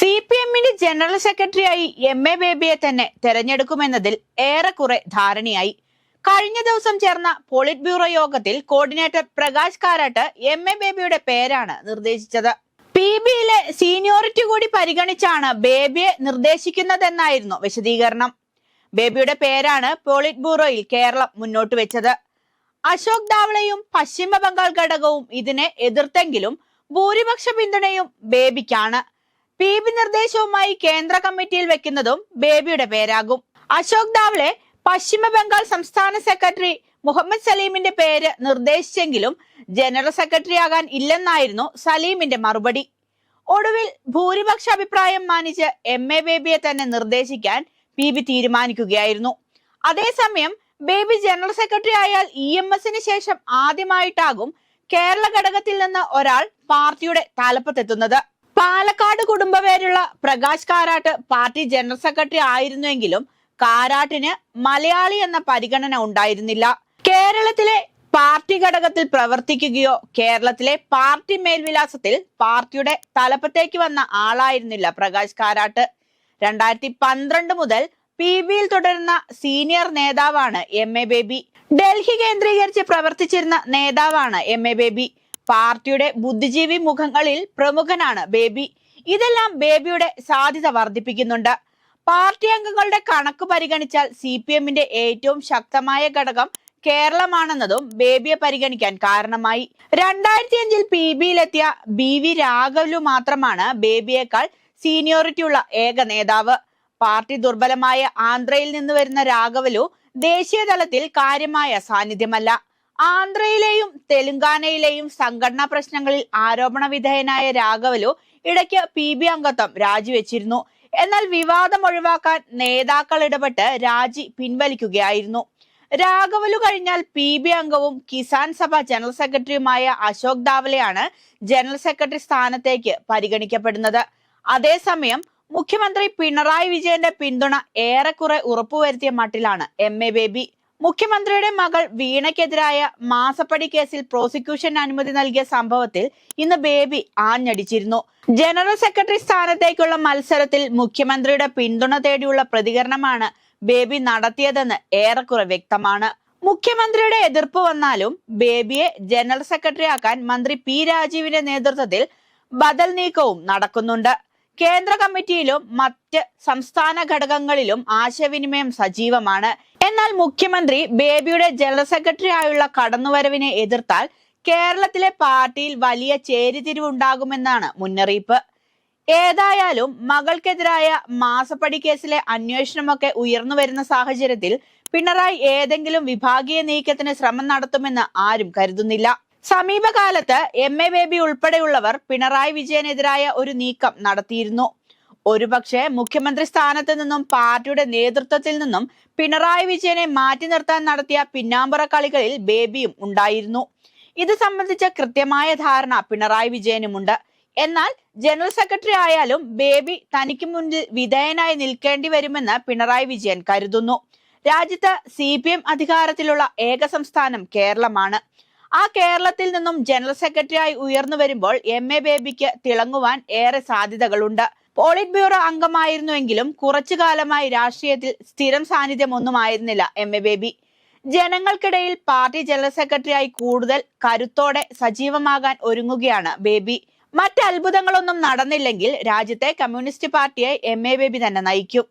CPMന്റെ general സെക്രട്ടറിയായി MA. ബേബിയെ തന്നെ തെരഞ്ഞെടുക്കുമെന്നതിൽ ഏറെക്കുറെ ധാരണയായി. കഴിഞ്ഞ ദിവസം ചേർന്ന പോളിറ്റ് ബ്യൂറോ യോഗത്തിൽ കോർഡിനേറ്റർ പ്രകാശ് കാരാട്ട് എം.എ. ബേബിയുടെ പേരാണ് നിർദ്ദേശിച്ചത്. PBയിലെ സീനിയോറിറ്റി കൂടി പരിഗണിച്ചാണ് ബേബിയെ നിർദ്ദേശിക്കുന്നതെന്നായിരുന്നു വിശദീകരണം. ബേബിയുടെ പേരാണ് പോളിറ്റ് ബ്യൂറോയിൽ കേരളം മുന്നോട്ട് വെച്ചത്. അശോക് ദാവളയും പശ്ചിമ ബംഗാൾ ഘടകവും ഇതിനെ എതിർത്തെങ്കിലും ഭൂരിപക്ഷ പിന്തുണയും ബേബിക്കാണ്. PB നിർദ്ദേശവുമായി കേന്ദ്ര കമ്മിറ്റിയിൽ വെക്കുന്നതും ബേബിയുടെ പേരാകും. അശോക് ദാവളെ പശ്ചിമ ബംഗാൾ സംസ്ഥാന സെക്രട്ടറി മുഹമ്മദ് സലീമിന്റെ പേര് നിർദ്ദേശിച്ചെങ്കിലും ജനറൽ സെക്രട്ടറി ആകാൻ ഇല്ലെന്നായിരുന്നു സലീമിന്റെ മറുപടി. ഒടുവിൽ ഭൂരിപക്ഷ അഭിപ്രായം മാനിച്ച് എം.എ. ബേബിയെ തന്നെ നിർദ്ദേശിക്കാൻ PB തീരുമാനിക്കുകയായിരുന്നു. അതേസമയം ബേബി ജനറൽ സെക്രട്ടറി ആയാൽ EMSന് ശേഷം ആദ്യമായിട്ടാകും കേരള ഘടകത്തിൽ നിന്ന് ഒരാൾ പാർട്ടിയുടെ തലപ്പത്തെത്തുന്നത്. പാലക്കാട് കുടുംബപേരുള്ള പ്രകാശ് കാരാട്ട് പാർട്ടി ജനറൽ സെക്രട്ടറി ആയിരുന്നുവെങ്കിലും കാരാട്ടിന് മലയാളി എന്ന പരിഗണന ഉണ്ടായിരുന്നില്ല. കേരളത്തിലെ പാർട്ടി ഘടകത്തിൽ പ്രവർത്തിക്കുകയോ കേരളത്തിലെ പാർട്ടി മേൽവിലാസത്തിൽ പാർട്ടിയുടെ തലപ്പത്തേക്ക് വന്ന ആളായിരുന്നില്ല പ്രകാശ് കാരാട്ട്. 2012 മുതൽ PBയിൽ തുടരുന്ന സീനിയർ നേതാവാണ് എം.എ. ബേബി. ഡൽഹി കേന്ദ്രീകരിച്ച് പ്രവർത്തിച്ചിരുന്ന നേതാവാണ് എം.എ. ബേബി. പാർട്ടിയുടെ ബുദ്ധിജീവി മുഖങ്ങളിൽ പ്രമുഖനാണ് ബേബി. ഇതെല്ലാം ബേബിയുടെ സാധ്യത വർദ്ധിപ്പിക്കുന്നുണ്ട്. പാർട്ടി അംഗങ്ങളുടെ കണക്ക് പരിഗണിച്ചാൽ CPMന്റെ ഏറ്റവും ശക്തമായ ഘടകം കേരളമാണെന്നതും ബേബിയെ പരിഗണിക്കാൻ കാരണമായി. 2005 PBയിലെത്തിയ BV രാഘവലു മാത്രമാണ് ബേബിയേക്കാൾ സീനിയോറിറ്റി ഉള്ള ഏക നേതാവ്. പാർട്ടി ദുർബലമായ ആന്ധ്രയിൽ നിന്ന് വരുന്ന രാഘവലു ദേശീയ തലത്തിൽ കാര്യമായ സാന്നിധ്യമല്ല. ആന്ധ്രയിലെയും തെലുങ്കാനയിലെയും സംഘടനാ പ്രശ്നങ്ങളിൽ ആരോപണ വിധേയനായ രാഘവലു ഇടയ്ക്ക് PB അംഗത്വം രാജിവെച്ചിരുന്നു. എന്നാൽ വിവാദം ഒഴിവാക്കാൻ നേതാക്കൾ ഇടപെട്ട് രാജി പിൻവലിക്കുകയായിരുന്നു. രാഘവലു കഴിഞ്ഞാൽ PB അംഗവും കിസാൻ സഭ ജനറൽ സെക്രട്ടറിയുമായ അശോക് ദാവലെയാണ് ജനറൽ സെക്രട്ടറി സ്ഥാനത്തേക്ക് പരിഗണിക്കപ്പെടുന്നത്. അതേസമയം മുഖ്യമന്ത്രി പിണറായി വിജയന്റെ പിന്തുണ ഏറെക്കുറെ ഉറപ്പുവരുത്തിയ മട്ടിലാണ് എം.എ. ബേബി. മുഖ്യമന്ത്രിയുടെ മകൾ വീണയ്ക്കെതിരായ മാസപ്പടി കേസിൽ പ്രോസിക്യൂഷൻ അനുമതി നൽകിയ സംഭവത്തിൽ ഇന്ന് ബേബി ആഞ്ഞടിച്ചിരുന്നു. ജനറൽ സെക്രട്ടറി സ്ഥാനത്തേക്കുള്ള മത്സരത്തിൽ മുഖ്യമന്ത്രിയുടെ പിന്തുണ തേടിയുള്ള പ്രതികരണമാണ് ബേബി നടത്തിയതെന്ന് ഏറെക്കുറെ വ്യക്തമാണ്. മുഖ്യമന്ത്രിയുടെ എതിർപ്പ് വന്നാലും ബേബിയെ ജനറൽ സെക്രട്ടറി ആക്കാൻ മന്ത്രി P. രാജീവിന്റെ നേതൃത്വത്തിൽ ബദൽ നീക്കവും നടക്കുന്നുണ്ട്. കേന്ദ്ര കമ്മിറ്റിയിലും മറ്റ് സംസ്ഥാന ഘടകങ്ങളിലും ആശയവിനിമയം സജീവമാണ്. എന്നാൽ മുഖ്യമന്ത്രി ബേബിയുടെ ജനറൽ സെക്രട്ടറി ആയുള്ള കടന്നുവരവിനെ എതിർത്താൽ കേരളത്തിലെ പാർട്ടിയിൽ വലിയ ചേരിതിരിവുണ്ടാകുമെന്നാണ് മുന്നറിയിപ്പ്. ഏതായാലും മകൾക്കെതിരായ മാസപ്പടി കേസിലെ അന്വേഷണമൊക്കെ ഉയർന്നു വരുന്ന സാഹചര്യത്തിൽ പിണറായി ഏതെങ്കിലും വിഭാഗീയ നീക്കത്തിന് ശ്രമം നടത്തുമെന്ന് ആരും കരുതുന്നില്ല. സമീപകാലത്ത് എം.എ. ബേബി ഉൾപ്പെടെയുള്ളവർ പിണറായി വിജയനെതിരായ ഒരു നീക്കം നടത്തിയിരുന്നു. ഒരുപക്ഷെ മുഖ്യമന്ത്രി സ്ഥാനത്ത് നിന്നും പാർട്ടിയുടെ നേതൃത്വത്തിൽ നിന്നും പിണറായി വിജയനെ മാറ്റി നിർത്താൻ നടത്തിയ പിന്നാമ്പുറ കളികളിൽ ബേബിയും ഉണ്ടായിരുന്നു. ഇത് സംബന്ധിച്ച കൃത്യമായ ധാരണ പിണറായി വിജയനുമുണ്ട്. എന്നാൽ ജനറൽ സെക്രട്ടറി ആയാലും ബേബി തനിക്ക് മുന്നിൽ വിധേയനായി നിൽക്കേണ്ടി വരുമെന്ന് പിണറായി വിജയൻ കരുതുന്നു. രാജ്യത്ത് CPM അധികാരത്തിലുള്ള ഏക സംസ്ഥാനം കേരളമാണ്. ആ കേരളത്തിൽ നിന്നും ജനറൽ സെക്രട്ടറിയായി ഉയർന്നു വരുമ്പോൾ എം.എ. ബേബിക്ക് തിളങ്ങുവാൻ ഏറെ സാധ്യതകളുണ്ട്. പോളിറ്റ് ബ്യൂറോ അംഗമായിരുന്നുവെങ്കിലും കുറച്ചു കാലമായി രാഷ്ട്രീയത്തിൽ സ്ഥിരം സാന്നിധ്യം ഒന്നും ആയിരുന്നില്ല എം.എ. ബേബി. ജനങ്ങൾക്കിടയിൽ പാർട്ടി ജനറൽ സെക്രട്ടറിയായി കൂടുതൽ കരുത്തോടെ സജീവമാകാൻ ഒരുങ്ങുകയാണ് ബേബി. മറ്റ് അത്ഭുതങ്ങളൊന്നും നടന്നില്ലെങ്കിൽ രാജ്യത്തെ കമ്മ്യൂണിസ്റ്റ് പാർട്ടിയെ എം.എ. ബേബി തന്നെ നയിക്കും.